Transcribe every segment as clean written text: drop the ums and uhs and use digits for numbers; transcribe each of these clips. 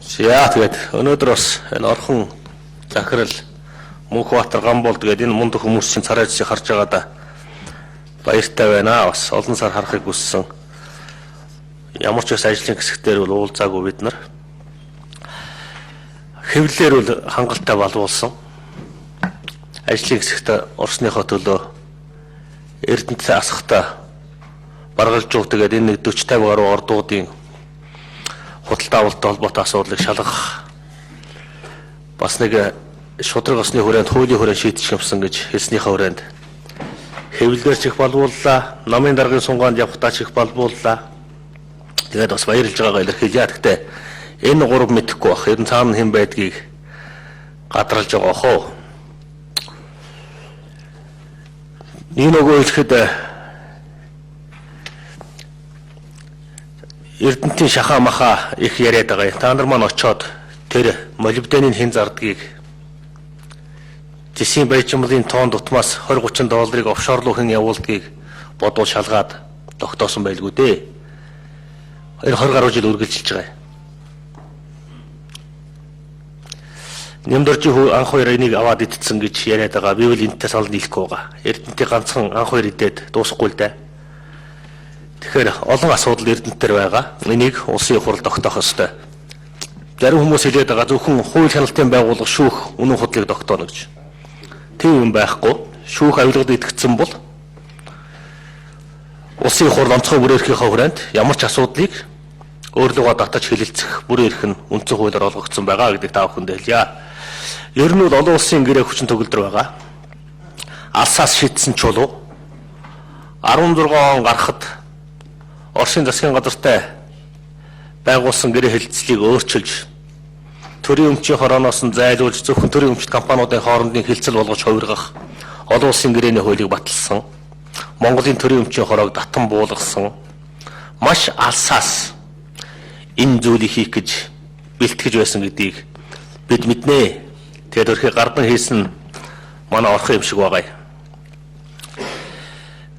За тэгээд өнөөдөр бас энэ орхон захирал Мөнхбаатар Гамбол тэгээд энэ мундаг хүмүүсийн царай зэсийг харж байгаадаа баяртай байна. Бас олон сар харахыг хүссэн. Ямар ч бас ажлын хэсгээр бол уулзаагүй бид нар. Хэвлэлээр бол хангалттай боловсон. Ажлын хэсэгт орсныхоо төлөө Эрдэнэт асахта баргалж уу тэгээд энэ 40-50 гаруй ордуудын худалдаа авалттай холбоотой асуудлыг шалгах бас нэг шудраг осны хүрээнд хуулийн хүрээнд шийдчих юмсан гэж хэлснийхээ хүрээнд хэвлэлээр чих болвууллаа, намын даргын сунгаанд явахтаа чих болвууллаа. Тэгээд бас баярлж байгаагаа илэрхийлье. Гэхдээ энэ гурав мэдэхгүй бах. Ер нь цаана хэн байдгийг гадралж байгаа хөө. Нэг нөгөө хэлэхэд Эрдэнэтийн шахаа маха их яриад байгаа юм. Та нар маань очоод тэр молибденийн хэн зардгийг Жисийн Баяжмлын тоон дутмаас 20-30 долларыг офшор руу хэн явуулдгийг бодвол шалгаад тогтоосон байлгүй дээ. Энэ 20 гаруй жил үргэлжилж байгаа юм. Нэмдоржийн анх хоёр энийг аваад идсэн гэж яриад байгаа. Би бол энэтэй сал нийлэхгүй байгаа. Эрдэнэтийн ганцхан анх хоёр идээд дуусахгүй л дээ. Тэгэхээр олон асуудал Эрдэнэтээр байгаа. Энийг улсын хурал тогтоох ёстой. Зарим хүмүүс хэлээд байгаа зөвхөн хууль хяналтын байгууллага шүүх үнэн худлыг тогтооно гэж. Тийм юм байхгүй. Шүүх авилгад итгэгдсэн бол улсын хурал онцгой бүрээрхийнхээ хүрээнд ямар ч асуудлыг өөрлөгөө татаж хэлэлцэх бүрэн эрх нь үндсэн хуулиар олгогдсон байгаа гэдгийг та бүхэнд хэлье. Ер нь бол олон улсын гэрээ хүчин төгөлдөр байгаа. Алсаас шийдсэн чулуу 16 он гарахад Оросын засгийн газартай байгуулсан гэрээ хэлэлцлийг өөрчилж төрийн өмчийн хорооноос нь зайлуулж зөвхөн төрийн өмчт компаниудын хоорондын хилцэл болгож хувиргах олон улсын гэрээний хуулийг баталсан. Монголын төрийн өмчийн хороог татан буулгасан. Маш алсаас энэ зүйлийг хийх гэж бэлтгэж байсан гэдгийг бид мэднэ. Тэгээд өөрхий гардан хийсэн манай орхон юм шиг байгаа.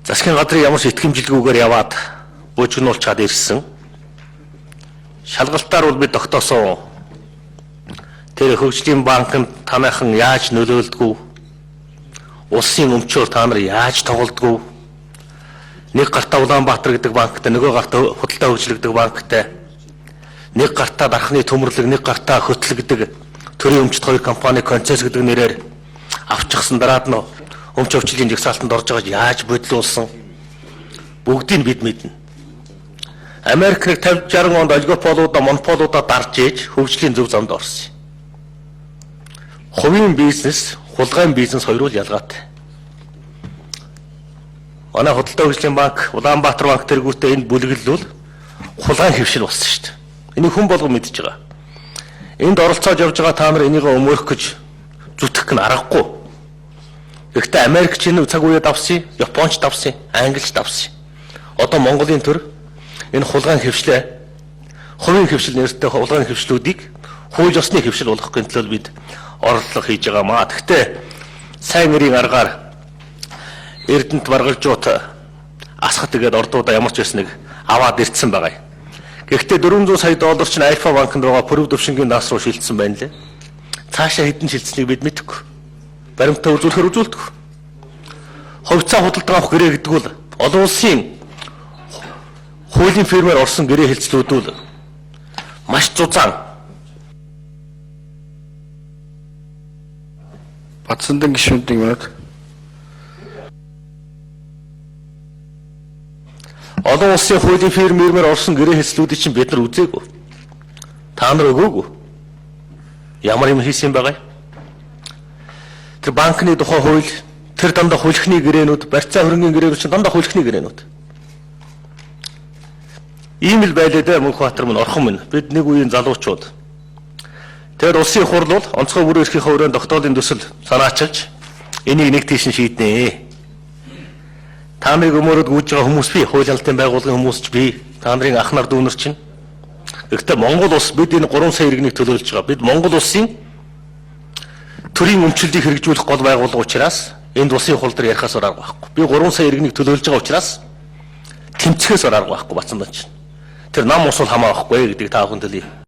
Засгийн газрын ямар ч итгэмжлэгүйгээр яваад бужигнуулж чад ирсэн. Шалгалтаар бол бид тогтоосон. Тэр хөгжлийн банкнд танайхан яаж нөлөөлдгүү? Улсын өмчөөр та нар яаж тоглодгүү? Нэг гартаа Улаанбаатар гэдэг банктай, нөгөө гартаа худалдаа хөгжлөгдөг банктай, нэг гартаа дархны төмөрлөг, нэг гартаа хөтөл гэдэг төрийн өмчт хоёр компани концесс гэдэг нэрээр авчихсан дараад нь өмч өвчлийн жагсаалтанд орж байгааг яаж бодлуулсан? Бүгдийг бид мэднэ. Америк нэг 50-60 онд олигополуудаа, монополуудаа дарж ээж хөгжлийн зөв замд орсон. Хувийн бизнес, хулгайн бизнес хоёр нь ялгаатай. Манай худалдаа хөгжлийн банк, Улаанбаатар банк тэргүүтээ энэ бүлэглэл хулгайн хөвшил болсон шүү дээ. Энийг хүн болгон мэдж байгаа. Энд оролцоод явж байгаа та нар энийг өмөрөх гэж зүтгэх нь аргагүй. Гэхдээ Америкч энэ цаг үед авсан, Японч авсан, Англич авсан. Одоо Монголын төр энэ хулгайн хөвшлээ, хувийн хөвшил нэртэй хулгайн хөвшлүүдийг хууль ёсны хөвшил болгохын төлөө бид орлого хийж байгаамаа. Гэхдээ сайн нэрийн аргаар Эрдэнэт баргалжууд асах тэгээд ордуудаа ямар ч байсан нэг аваад ирсэн байгаа юм. Гэхдээ 400 сая доллар чинь Альфа банкнд байгаа Пүрэв төвшингийн нас руу шилжсэн байна лээ. Цаашаа хэдэн шилжсэнийг бид мэдэхгүй. Баримтаа үзүүлэхээр үзүүлдэг. Хувьцаа худалдаа авах гэрээ гэдэг бол олон улсын хуулийн фирмээр орсон гэрээ хэлцлүүд бол маш зузаан. Батсандан гишүүнтийн минут. Олон улсын хуулийн фирмээр орсон гэрээ хэлцлүүдийг чинь бид нар үзээгүй. Та нар өгөөгүй. Ямар юм хийсэн байгаа юм? Тэр банкны тухай хууль, тэр дандаа хулхны гэрээнүүд, барьцаа хөрөнгийн гэрээнүүд чинь дандаа хулхны гэрээнүүд. Ийм л байлээ дээ Мөнхбаатар минь орхон минь. Бид нэг үеийн залуучууд. Тэгээд улсын хурл бол онцгой бүрэн эрхийнхээ хүрээнд тогтоолын төсөл санаачилж энийг нэг тийш нь шийднэ. Та нарыг өмөрөд гүйж байгаа хүмүүс би, хууль хяналтын байгууллагын хүмүүс ч би, та нарын ах нар дүүнер чинь. Гэхдээ Монгол улс бид энэ 3 сая иргэнийг төлөөлж байгаа. Бид Монгол улсын төрийн өмчлөлийг хэрэгжүүлэх гол байгууллага учраас энд улсын хурал дээр ярихаас арга байхгүй. Би 3 сая иргэнийг төлөөлж байгаа учраас тэмцэхээс арга байхгүй Батцандан чинь. Тэр нам ус бол хамаахгүй гэдгийг та бүхэнд хэлье.